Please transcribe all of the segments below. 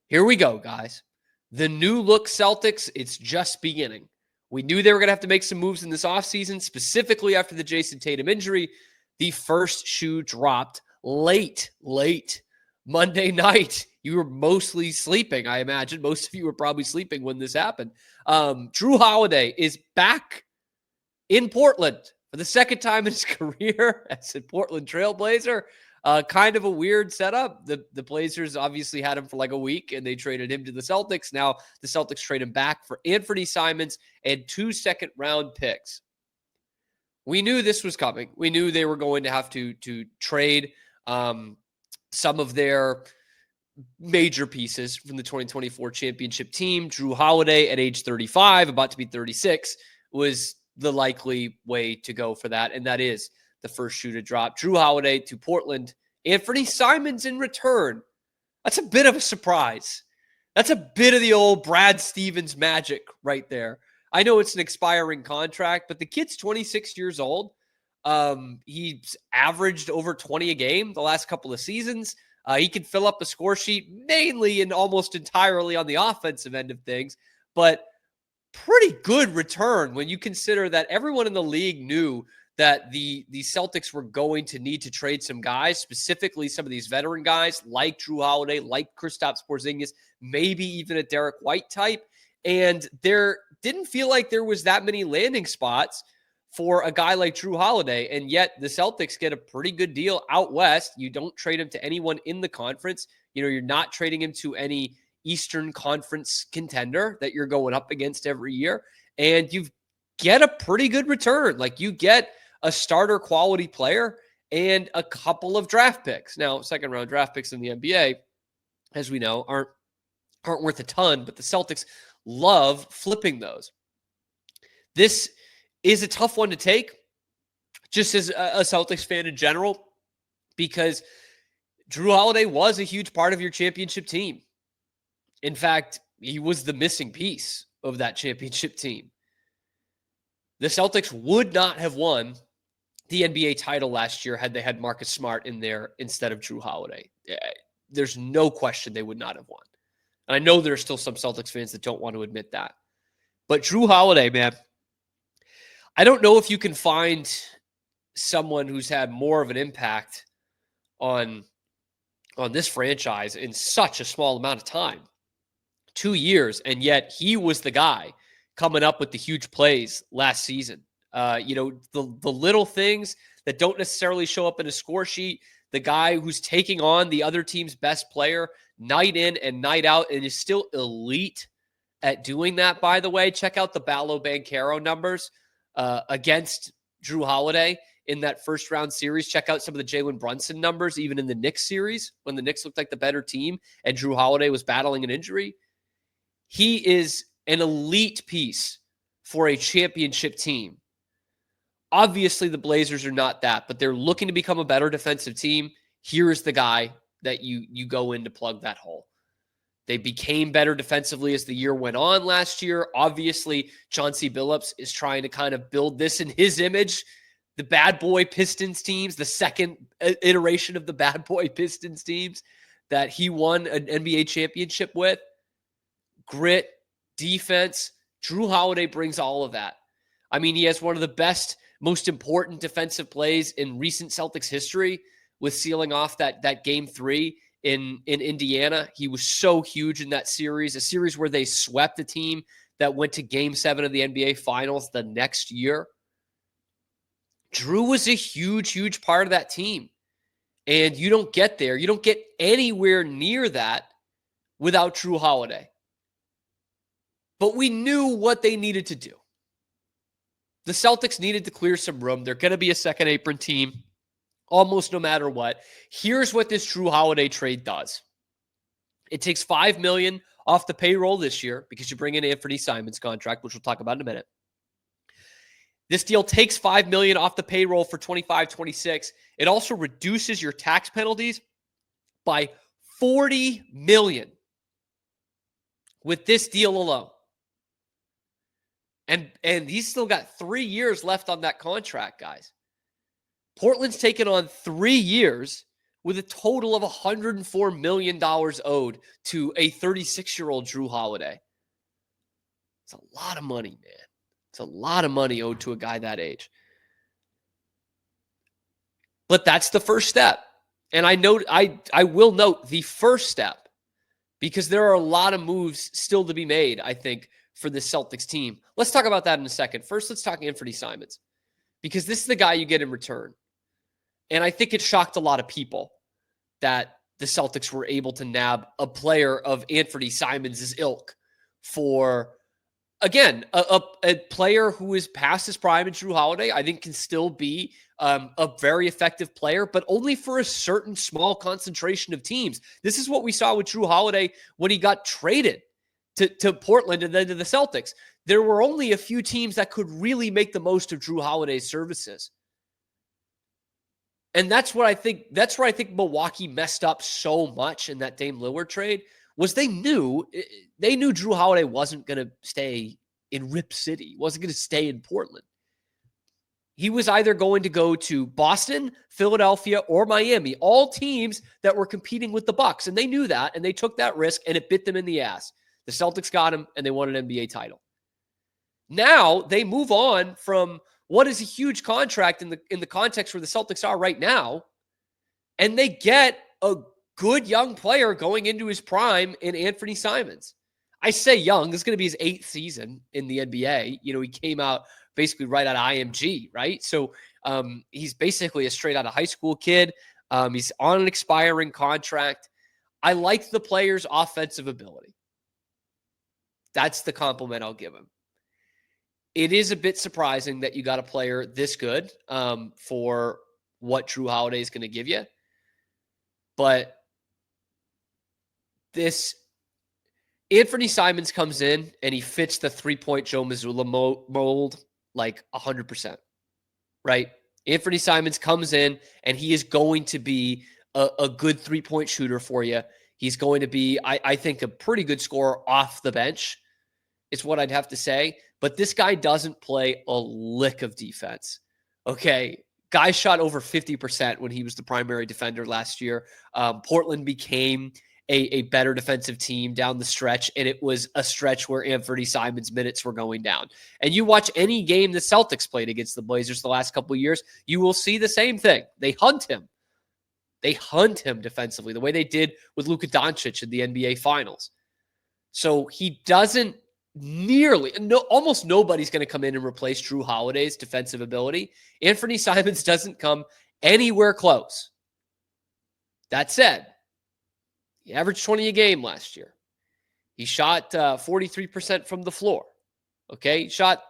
Here we go, guys. The new look Celtics, it's just beginning. We knew they were going to have to make some moves in this offseason, specifically after the Jayson Tatum injury. The first shoe dropped late Monday night. You were mostly sleeping, I imagine. Most of you were probably sleeping when this happened. Jrue Holiday is back in Portland for the second time in his career as a Portland Trailblazer. Kind of a weird setup. The Blazers obviously had him for like a week, and they traded him to the Celtics. Now the Celtics trade him back for Anfernee Simons and 2 second-round picks. We knew this was coming. We knew they were going to have to trade some of their major pieces from the 2024 championship team. Jrue Holiday at age 35, about to be 36, was the likely way to go for that, and that is the first shoe to drop. Jrue Holiday to Portland. Anfernee Simons in return. That's a bit of a surprise. That's a bit of the old Brad Stevens magic right there. I know it's an expiring contract, but the kid's 26 years old. He's averaged over 20 a game the last couple of seasons. He can fill up the score sheet mainly and almost entirely on the offensive end of things, but pretty good return when you consider that everyone in the league knew that the Celtics were going to need to trade some guys, specifically some of these veteran guys like Jrue Holiday, like Kristaps Porzingis, maybe even a Derek White type. And there didn't feel like there was that many landing spots for a guy like Jrue Holiday. And yet the Celtics get a pretty good deal out west. You don't trade him to anyone in the conference. You're not trading him to any Eastern Conference contender that you're going up against every year. And you get a pretty good return. Like, you get a starter quality player and a couple of draft picks. Now, second round draft picks in the NBA, as we know, aren't worth a ton, but the Celtics love flipping those. This is a tough one to take, just as a Celtics fan in general, because Jrue Holiday was a huge part of your championship team. In fact, he was the missing piece of that championship team. The Celtics would not have won the NBA title last year had they had Marcus Smart in there instead of Jrue Holiday. There's no question they would not have won. And I know there are still some Celtics fans that don't want to admit that. But Jrue Holiday, man, I don't know if you can find someone who's had more of an impact on this franchise in such a small amount of time. 2 years, and yet he was the guy coming up with the huge plays last season. The little things that don't necessarily show up in a score sheet, the guy who's taking on the other team's best player night in and night out and is still elite at doing that, by the way. Check out the Ballo Banchero numbers against Jrue Holiday in that first round series. Check out some of the Jalen Brunson numbers, even in the Knicks series, when the Knicks looked like the better team and Jrue Holiday was battling an injury. He is an elite piece for a championship team. Obviously, the Blazers are not that, but they're looking to become a better defensive team. Here is the guy that you go in to plug that hole. They became better defensively as the year went on last year. Obviously, Chauncey Billups is trying to kind of build this in his image. The bad boy Pistons teams, the second iteration of the bad boy Pistons teams that he won an NBA championship with. Grit, defense. Jrue Holiday brings all of that. I mean, he has one of the best, most important defensive plays in recent Celtics history with sealing off that game 3 in Indiana. He was so huge in that series, a series where they swept a team that went to game 7 of the NBA Finals the next year. Jrue was a huge, huge part of that team. And you don't get there. You don't get anywhere near that without Jrue Holiday. But we knew what they needed to do. The Celtics needed to clear some room. They're going to be a second-apron team almost no matter what. Here's what this Jrue Holiday trade does. It takes $5 million off the payroll this year because you bring in Anfernee Simons' contract, which we'll talk about in a minute. This deal takes $5 million off the payroll for 25-26. It also reduces your tax penalties by $40 million with this deal alone. And he's still got 3 years left on that contract, guys. Portland's taken on 3 years with a total of $104 million owed to a 36-year-old Jrue Holiday. It's a lot of money, man. It's a lot of money owed to a guy that age. But that's the first step. And I will note the first step, because there are a lot of moves still to be made, I think, for the Celtics team. Let's talk about that in a second. First, let's talk Anfernee Simons, because this is the guy you get in return. And I think it shocked a lot of people that the Celtics were able to nab a player of Anfernee Simons' ilk for, again, a player who is past his prime in Jrue Holiday. I think can still be a very effective player, but only for a certain small concentration of teams. This is what we saw with Jrue Holiday when he got traded to Portland and then to the Celtics. There were only a few teams that could really make the most of Jrue Holiday's services. And that's where I think Milwaukee messed up so much in that Dame Lillard trade, was they knew Jrue Holiday wasn't going to stay in Rip City, wasn't going to stay in Portland. He was either going to go to Boston, Philadelphia, or Miami, all teams that were competing with the Bucks. And they knew that, and they took that risk, and it bit them in the ass. The Celtics got him, and they won an NBA title. Now they move on from what is a huge contract in the context where the Celtics are right now, and they get a good young player going into his prime in Anfernee Simons. I say young. This is going to be his 8th season in the NBA. You know, he came out basically right out of IMG, right? So he's basically a straight out of high school kid. He's on an expiring contract. I like the player's offensive ability. That's the compliment I'll give him. It is a bit surprising that you got a player this good for what Jrue Holiday is going to give you. But this Anfernee Simons comes in and he fits the 3-point Joe Mazzulla mold like 100%, right? Anfernee Simons comes in and he is going to be a good 3-point shooter for you. He's going to be, I think, a pretty good scorer off the bench is what I'd have to say. But this guy doesn't play a lick of defense. Okay. Guy shot over 50% when he was the primary defender last year. Portland became a better defensive team down the stretch, and it was a stretch where Anfernee Simons' minutes were going down. And you watch any game the Celtics played against the Blazers the last couple of years, you will see the same thing. They hunt him. They hunt him defensively, the way they did with Luka Doncic in the NBA Finals. So he doesn't almost nobody's going to come in and replace Jrue Holiday's defensive ability. Anfernee Simons doesn't come anywhere close. That said, he averaged 20 a game last year. He shot 43% from the floor. Okay, he shot,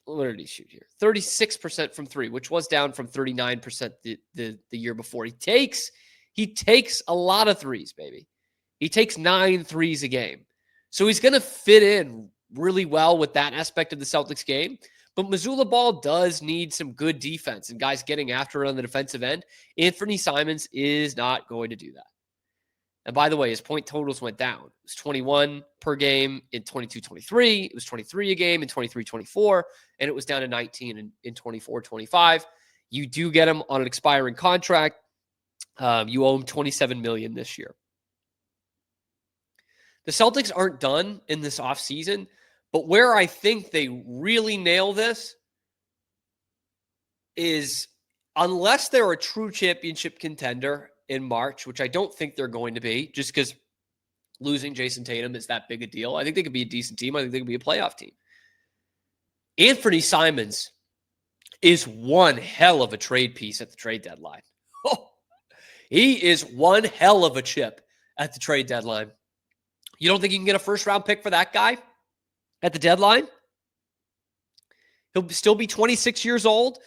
what did he shoot here? 36% from three, which was down from 39% the year before. He takes a lot of threes, baby. He takes 9 threes a game. So he's going to fit in really well with that aspect of the Celtics game. But Mazzulla Ball does need some good defense and guys getting after it on the defensive end. Anfernee Simons is not going to do that. And by the way, his point totals went down. It was 21 per game in 22-23. It was 23 a game in 23-24. And it was down to 19 in 24-25. You do get him on an expiring contract. You owe him $27 million this year. The Celtics aren't done in this offseason, but where I think they really nail this is, unless they're a true championship contender in March, which I don't think they're going to be, just because losing Jayson Tatum is that big a deal. I think they could be a decent team. I think they could be a playoff team. Anfernee Simons is one hell of a trade piece at the trade deadline. Oh, he is one hell of a chip at the trade deadline. You don't think you can get a first-round pick for that guy at the deadline? He'll still be 26 years old.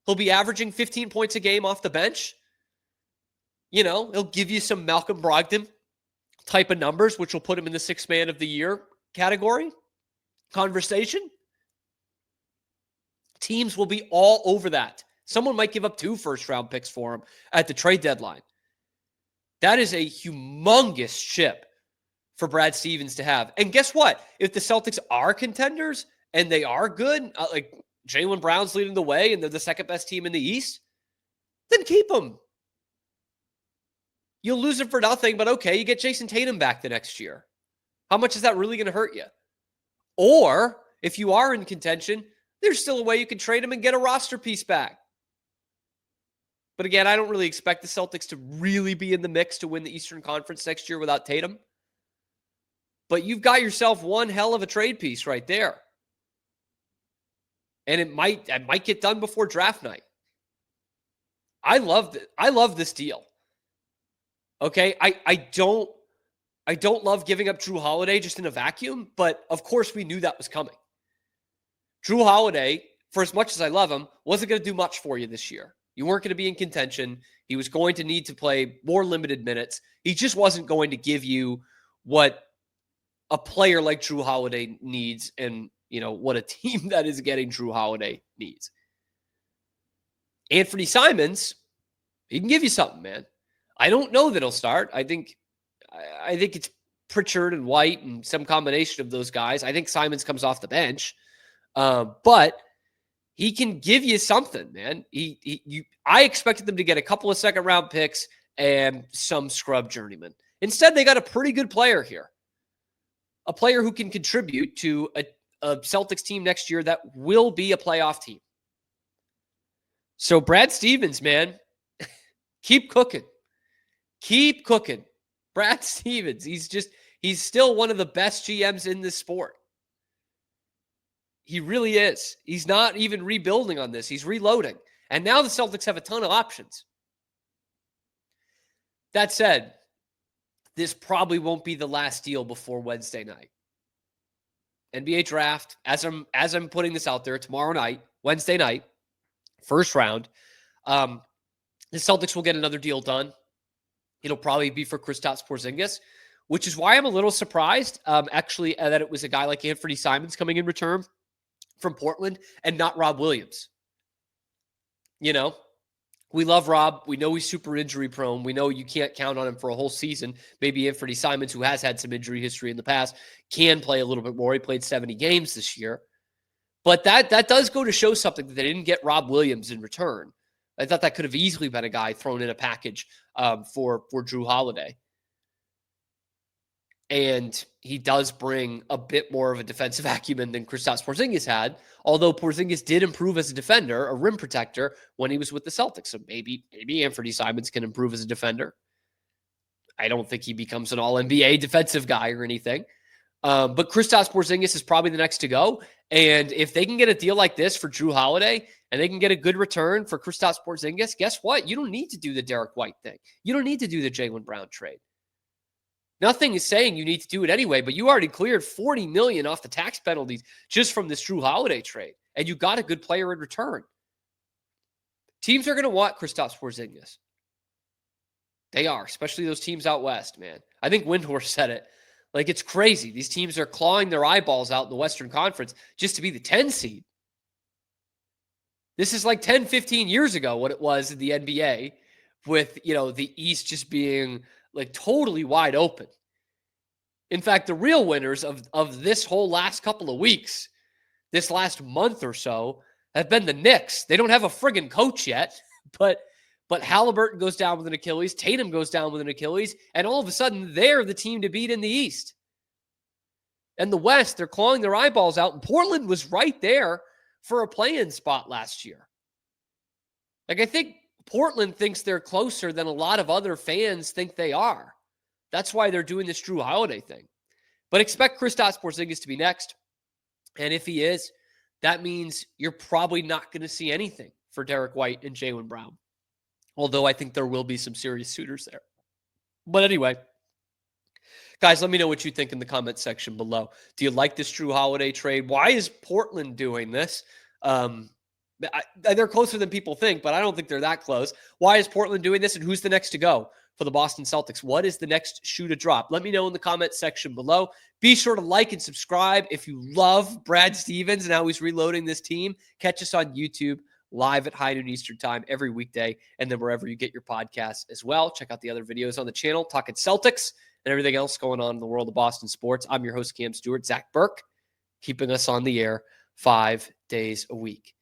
He'll be averaging 15 points a game off the bench. You know, he'll give you some Malcolm Brogdon type of numbers, which will put him in the 6th man of the year category conversation. Teams will be all over that. Someone might give up 2 first-round picks for him at the trade deadline. That is a humongous chip for Brad Stevens to have. And guess what? If the Celtics are contenders and they are good, like Jaylen Brown's leading the way and they're the second best team in the East, then keep them. You'll lose him for nothing, but okay, you get Jayson Tatum back the next year. How much is that really going to hurt you? Or if you are in contention, there's still a way you can trade him and get a roster piece back. But again, I don't really expect the Celtics to really be in the mix to win the Eastern Conference next year without Tatum. But you've got yourself one hell of a trade piece right there. And it might get done before draft night. I love this deal. Okay, I don't love giving up Jrue Holiday just in a vacuum, but of course we knew that was coming. Jrue Holiday, for as much as I love him, wasn't going to do much for you this year. You weren't going to be in contention. He was going to need to play more limited minutes. He just wasn't going to give you what a player like Jrue Holiday needs and, what a team that is getting Jrue Holiday needs. Anfernee Simons, he can give you something, man. I don't know that he'll start. I think it's Pritchard and White and some combination of those guys. I think Simons comes off the bench. But he can give you something, man. I expected them to get a couple of second-round picks and some scrub journeyman. Instead, they got a pretty good player here. A player who can contribute to a Celtics team next year that will be a playoff team. So Brad Stevens, man, keep cooking. Keep cooking. Brad Stevens, he's still one of the best GMs in this sport. He really is. He's not even rebuilding on this. He's reloading. And now the Celtics have a ton of options. That said, this probably won't be the last deal before Wednesday night. NBA draft, as I'm putting this out there, tomorrow night, Wednesday night, first round, the Celtics will get another deal done. It'll probably be for Kristaps Porzingis, which is why I'm a little surprised, actually, that it was a guy like Anfernee Simons coming in return from Portland and not Rob Williams. We love Rob. We know he's super injury prone. We know you can't count on him for a whole season. Maybe Anfernee Simons, who has had some injury history in the past, can play a little bit more. He played 70 games this year. But that does go to show something that they didn't get Rob Williams in return. I thought that could have easily been a guy thrown in a package for Jrue Holiday. And he does bring a bit more of a defensive acumen than Kristaps Porzingis had, although Porzingis did improve as a defender, a rim protector, when he was with the Celtics. So maybe Anfernee Simons can improve as a defender. I don't think he becomes an all-NBA defensive guy or anything. But Kristaps Porzingis is probably the next to go. And if they can get a deal like this for Jrue Holiday and they can get a good return for Kristaps Porzingis, guess what? You don't need to do the Derek White thing. You don't need to do the Jaylen Brown trade. Nothing is saying you need to do it anyway, but you already cleared $40 million off the tax penalties just from this Jrue Holiday trade, and you got a good player in return. Teams are going to want Kristaps Porzingis. They are, especially those teams out west, man. I think Windhorst said it. Like, it's crazy. These teams are clawing their eyeballs out in the Western Conference just to be the 10 seed. This is like 10, 15 years ago what it was in the NBA with, the East just being like totally wide open. In fact, the real winners of this whole last couple of weeks, this last month or so, have been the Knicks. They don't have a friggin' coach yet, but Halliburton goes down with an Achilles, Tatum goes down with an Achilles, and all of a sudden they're the team to beat in the East. And the West, they're clawing their eyeballs out, and Portland was right there for a play-in spot last year. Like, I think Portland thinks they're closer than a lot of other fans think they are. That's why they're doing this Jrue Holiday thing. But expect Kristaps Porzingis to be next. And if he is, that means you're probably not going to see anything for Derek White and Jaylen Brown. Although I think there will be some serious suitors there. But anyway, guys, let me know what you think in the comment section below. Do you like this Jrue Holiday trade? Why is Portland doing this? They're closer than people think, but I don't think they're that close. Why is Portland doing this, and who's the next to go for the Boston Celtics? What is the next shoe to drop? Let me know in the comment section below. Be sure to like and subscribe if you love Brad Stevens and how he's reloading this team. Catch us on YouTube live at high noon Eastern time every weekday, and then wherever you get your podcasts as well. Check out the other videos on the channel, talking Celtics and everything else going on in the world of Boston sports. I'm your host, Cam Stuart. Zach Burke, keeping us on the air 5 days a week.